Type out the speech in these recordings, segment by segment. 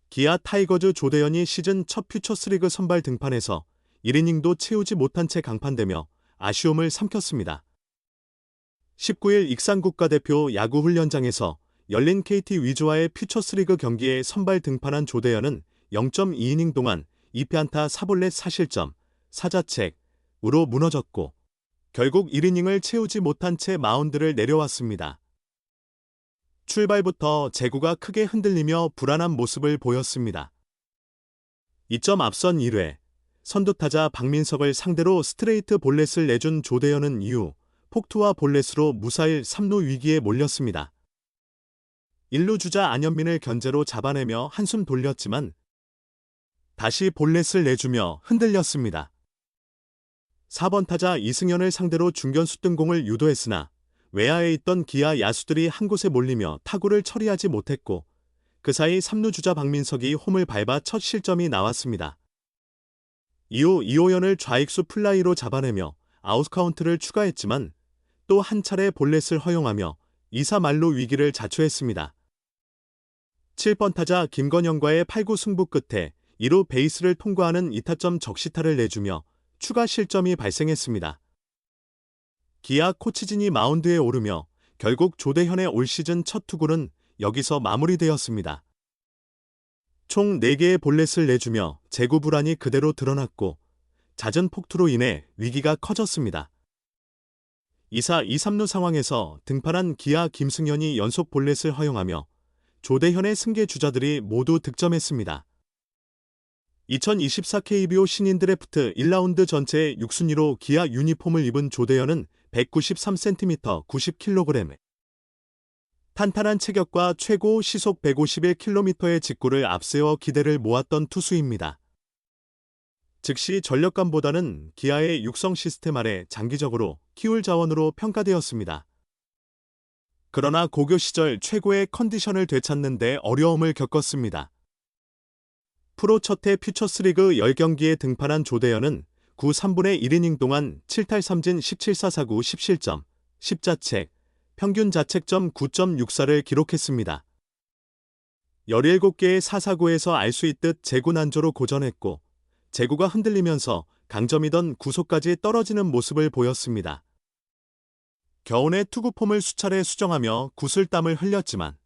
기아 타이거즈 조대현이 시즌 첫 퓨처스리그 선발 등판에서 1이닝도 채우지 못한 채 강판되며 아쉬움을 삼켰습니다. 19일 익산국가대표 야구훈련장에서 열린 KT 위즈와의 퓨처스리그 경기에 선발 등판한 조대현은 0.2이닝 동안 2피안타 4볼넷 4실점, 4자책으로 무너졌고 결국 1이닝을 채우지 못한 채 마운드를 내려왔습니다. 출발부터 제구가 크게 흔들리며 불안한 모습을 보였습니다. 2점 앞선 1회, 선두타자 박민석을 상대로 스트레이트 볼넷을 내준 조대현은 이후 폭투와 볼넷으로 무사히 3루 위기에 몰렸습니다. 1루 주자 안현민을 견제로 잡아내며 한숨 돌렸지만 다시 볼넷을 내주며 흔들렸습니다. 4번 타자 이승현을 상대로 중견수 뜬공을 유도했으나 외야에 있던 기아 야수들이 한 곳에 몰리며 타구를 처리하지 못했고 그 사이 3루 주자 박민석이 홈을 밟아 첫 실점이 나왔습니다. 이후 이호연을 좌익수 플라이로 잡아내며 아웃카운트를 추가했지만 또 한 차례 볼넷을 허용하며 2사 만루 위기를 자초했습니다. 7번 타자 김건영과의 8구 승부 끝에 2루 베이스를 통과하는 2타점 적시타를 내주며 추가 실점이 발생했습니다. 기아 코치진이 마운드에 오르며 결국 조대현의 올 시즌 첫 투구는 여기서 마무리되었습니다. 총 4개의 볼넷을 내주며 제구 불안이 그대로 드러났고 잦은 폭투로 인해 위기가 커졌습니다. 2사 2-3루 상황에서 등판한 기아 김승현이 연속 볼넷을 허용하며 조대현의 승계 주자들이 모두 득점했습니다. 2024 KBO 신인 드래프트 1라운드 전체의 6순위로 기아 유니폼을 입은 조대현은 193cm, 90kg. 탄탄한 체격과 최고 시속 151km의 직구를 앞세워 기대를 모았던 투수입니다. 즉시 전력감보다는 기아의 육성 시스템 아래 장기적으로 키울 자원으로 평가되었습니다. 그러나 고교 시절 최고의 컨디션을 되찾는 데 어려움을 겪었습니다. 프로 첫해 퓨처스리그 10경기에 등판한 조대현은 9 3분의 1이닝 동안 7탈 3진 17사 사구 10실점, 10자책, 평균 자책점 9.64를 기록했습니다. 17개의 사사구에서 알 수 있듯 제구 난조로 고전했고 제구가 흔들리면서 강점이던 구속까지 떨어지는 모습을 보였습니다. 겨우내 투구폼을 수차례 수정하며 구슬땀을 흘렸지만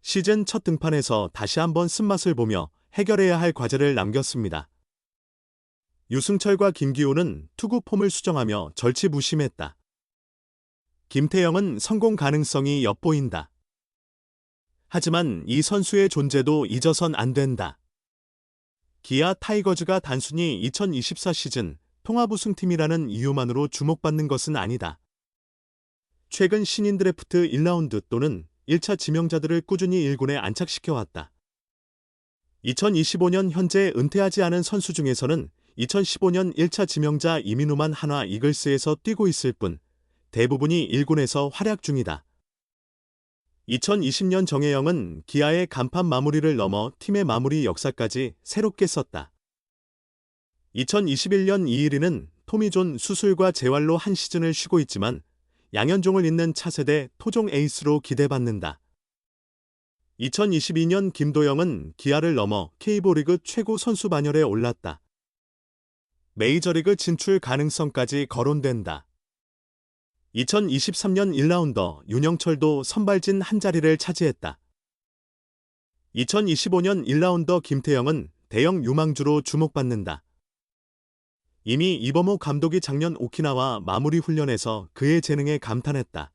시즌 첫 등판에서 다시 한번 쓴맛을 보며 해결해야 할 과제를 남겼습니다. 유승철과 김기호는 투구폼을 수정하며 절치부심했다. 김태형은 성공 가능성이 엿보인다. 하지만 이 선수의 존재도 잊어선 안 된다. 기아 타이거즈가 단순히 2024 시즌 통합 우승팀이라는 이유만으로 주목받는 것은 아니다. 최근 신인 드래프트 1라운드 또는 1차 지명자들을 꾸준히 1군에 안착시켜왔다. 2025년 현재 은퇴하지 않은 선수 중에서는 2015년 1차 지명자 이민우만 한화 이글스에서 뛰고 있을 뿐 대부분이 1군에서 활약 중이다. 2020년 정혜영은 기아의 간판 마무리를 넘어 팀의 마무리 역사까지 새롭게 썼다. 2021년 이일이는 토미존 수술과 재활로 한 시즌을 쉬고 있지만 양현종을 잇는 차세대 토종 에이스로 기대받는다. 2022년 김도영은 기아를 넘어 K리그 최고 선수 반열에 올랐다. 메이저리그 진출 가능성까지 거론된다. 2023년 1라운더 윤영철도 선발진 한 자리를 차지했다. 2025년 1라운더 김태형은 대형 유망주로 주목받는다. 이미 이범호 감독이 작년 오키나와 마무리 훈련에서 그의 재능에 감탄했다.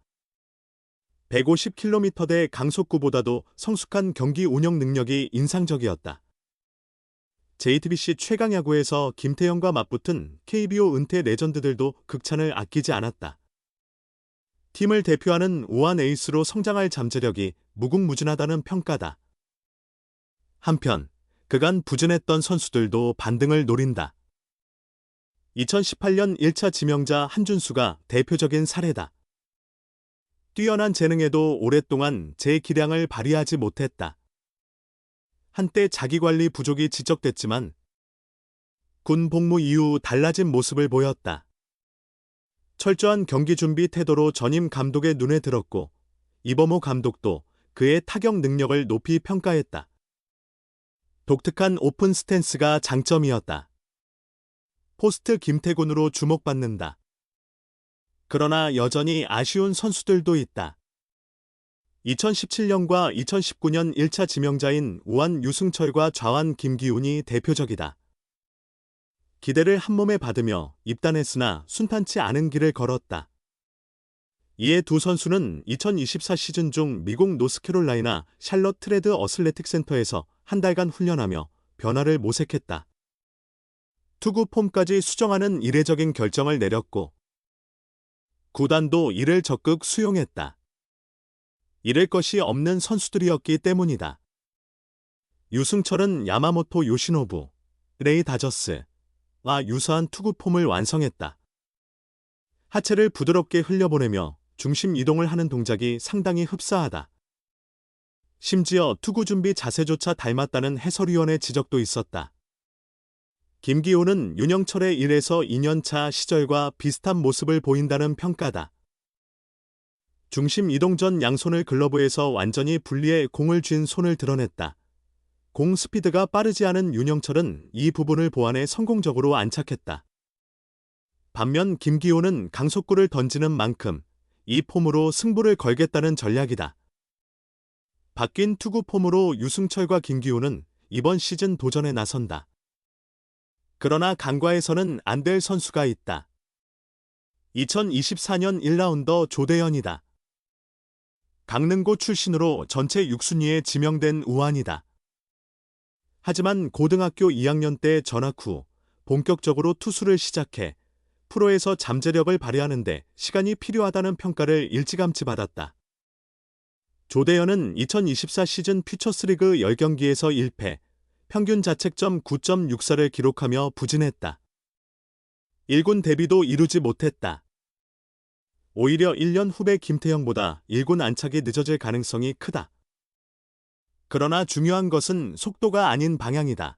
150km대 강속구보다도 성숙한 경기 운영 능력이 인상적이었다. JTBC 최강야구에서 김태형과 맞붙은 KBO 은퇴 레전드들도 극찬을 아끼지 않았다. 팀을 대표하는 우한 에이스로 성장할 잠재력이 무궁무진하다는 평가다. 한편 그간 부진했던 선수들도 반등을 노린다. 2018년 1차 지명자 한준수가 대표적인 사례다. 뛰어난 재능에도 오랫동안 제 기량을 발휘하지 못했다. 한때 자기관리 부족이 지적됐지만 군 복무 이후 달라진 모습을 보였다. 철저한 경기 준비 태도로 전임 감독의 눈에 들었고 이범호 감독도 그의 타격 능력을 높이 평가했다. 독특한 오픈 스탠스가 장점이었다. 포스트 김태균으로 주목받는다. 그러나 여전히 아쉬운 선수들도 있다. 2017년과 2019년 1차 지명자인 우한 유승철과 좌완 김기훈이 대표적이다. 기대를 한몸에 받으며 입단했으나 순탄치 않은 길을 걸었다. 이에 두 선수는 2024 시즌 중 미국 노스캐롤라이나 샬럿 트레드 어슬레틱 센터에서 한 달간 훈련하며 변화를 모색했다. 투구 폼까지 수정하는 이례적인 결정을 내렸고 구단도 이를 적극 수용했다. 잃을 것이 없는 선수들이었기 때문이다. 유승철은 야마모토 요시노부, 레이 다저스와 유사한 투구 폼을 완성했다. 하체를 부드럽게 흘려보내며 중심 이동을 하는 동작이 상당히 흡사하다. 심지어 투구 준비 자세조차 닮았다는 해설위원의 지적도 있었다. 김기훈은 윤영철의 1에서 2년차 시절과 비슷한 모습을 보인다는 평가다. 중심 이동 전 양손을 글러브에서 완전히 분리해 공을 쥔 손을 드러냈다. 공 스피드가 빠르지 않은 윤영철은 이 부분을 보완해 성공적으로 안착했다. 반면 김기훈은 강속구를 던지는 만큼 이 폼으로 승부를 걸겠다는 전략이다. 바뀐 투구 폼으로 유승철과 김기훈은 이번 시즌 도전에 나선다. 그러나 간과해서는 안 될 선수가 있다. 2024년 1라운더 조대현이다. 강릉고 출신으로 전체 6순위에 지명된 우완이다. 하지만 고등학교 2학년 때 전학 후 본격적으로 투수를 시작해 프로에서 잠재력을 발휘하는데 시간이 필요하다는 평가를 일찌감치 받았다. 조대현은 2024 시즌 퓨처스리그 10경기에서 1패, 평균 자책점 9.64를 기록하며 부진했다. 1군 데뷔도 이루지 못했다. 오히려 1년 후배 김태형보다 1군 안착이 늦어질 가능성이 크다. 그러나 중요한 것은 속도가 아닌 방향이다.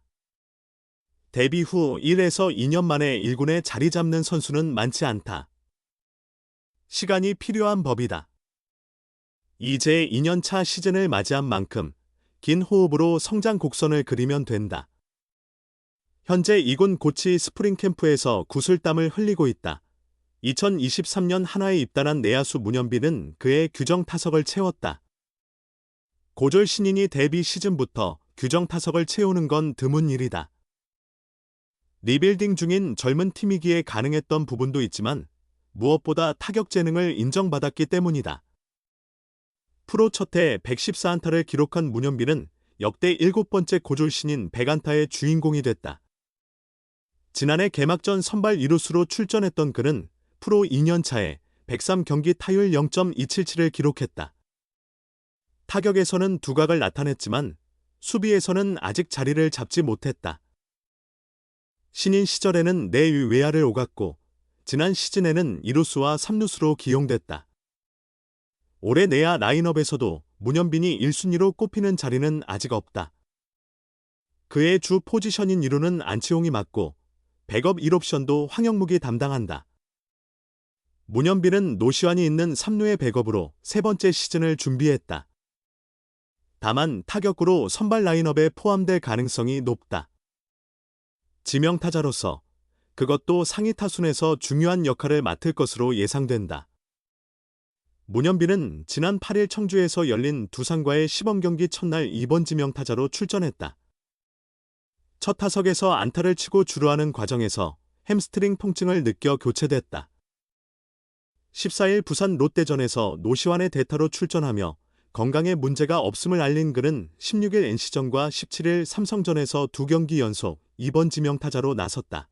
데뷔 후 1에서 2년 만에 1군에 자리 잡는 선수는 많지 않다. 시간이 필요한 법이다. 이제 2년차 시즌을 맞이한 만큼 긴 호흡으로 성장 곡선을 그리면 된다. 현재 2군 고치 스프링 캠프에서 구슬땀을 흘리고 있다. 2023년 한화에 입단한 내야수 문현빈은 그의 규정 타석을 채웠다. 고졸 신인이 데뷔 시즌부터 규정 타석을 채우는 건 드문 일이다. 리빌딩 중인 젊은 팀이기에 가능했던 부분도 있지만 무엇보다 타격 재능을 인정받았기 때문이다. 프로 첫해 114안타를 기록한 문현빈은 역대 7번째 고졸 신인 100안타의 주인공이 됐다. 지난해 개막전 선발 2루수로 출전했던 그는 프로 2년차에 103경기 타율 0.277을 기록했다. 타격에서는 두각을 나타냈지만 수비에서는 아직 자리를 잡지 못했다. 신인 시절에는 내외야를 오갔고 지난 시즌에는 2루수와 3루수로 기용됐다. 올해 내야 라인업에서도 문현빈이 1순위로 꼽히는 자리는 아직 없다. 그의 주 포지션인 2루는 안치홍이 맡고 백업 1옵션도 황영묵이 담당한다. 문현빈은 노시환이 있는 3루의 백업으로 세 번째 시즌을 준비했다. 다만 타격으로 선발 라인업에 포함될 가능성이 높다. 지명타자로서 그것도 상위 타순에서 중요한 역할을 맡을 것으로 예상된다. 문현빈은 지난 8일 청주에서 열린 두산과의 시범경기 첫날 2번 지명타자로 출전했다. 첫 타석에서 안타를 치고 주루하는 과정에서 햄스트링 통증을 느껴 교체됐다. 14일 부산 롯데전에서 노시환의 대타로 출전하며 건강에 문제가 없음을 알린 그는 16일 NC전과 17일 삼성전에서 2경기 연속 2번 지명타자로 나섰다.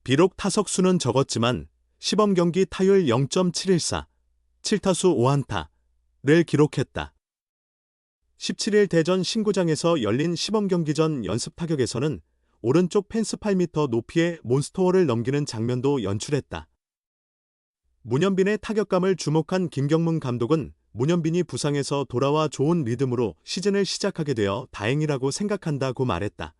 비록 타석수는 적었지만 시범경기 타율 0.714, 7타수 5안타를 기록했다. 17일 대전 신구장에서 열린 시범경기 전 연습 타격에서는 오른쪽 펜스 8m 높이의 몬스터월을 넘기는 장면도 연출했다. 문현빈의 타격감을 주목한 김경문 감독은 문현빈이 부상에서 돌아와 좋은 리듬으로 시즌을 시작하게 되어 다행이라고 생각한다고 말했다.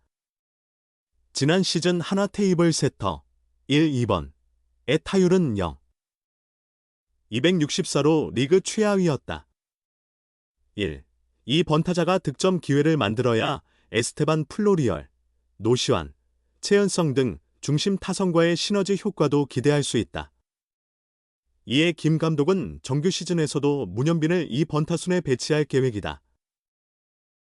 지난 시즌 한화 테이블 세터 1, 2번의 타율은 0. 264로 리그 최하위였다. 1. 이 번타자가 득점 기회를 만들어야 에스테반 플로리얼, 노시환, 최연성 등 중심 타선과의 시너지 효과도 기대할 수 있다. 이에 김 감독은 정규 시즌에서도 문현빈을 이 번타순에 배치할 계획이다.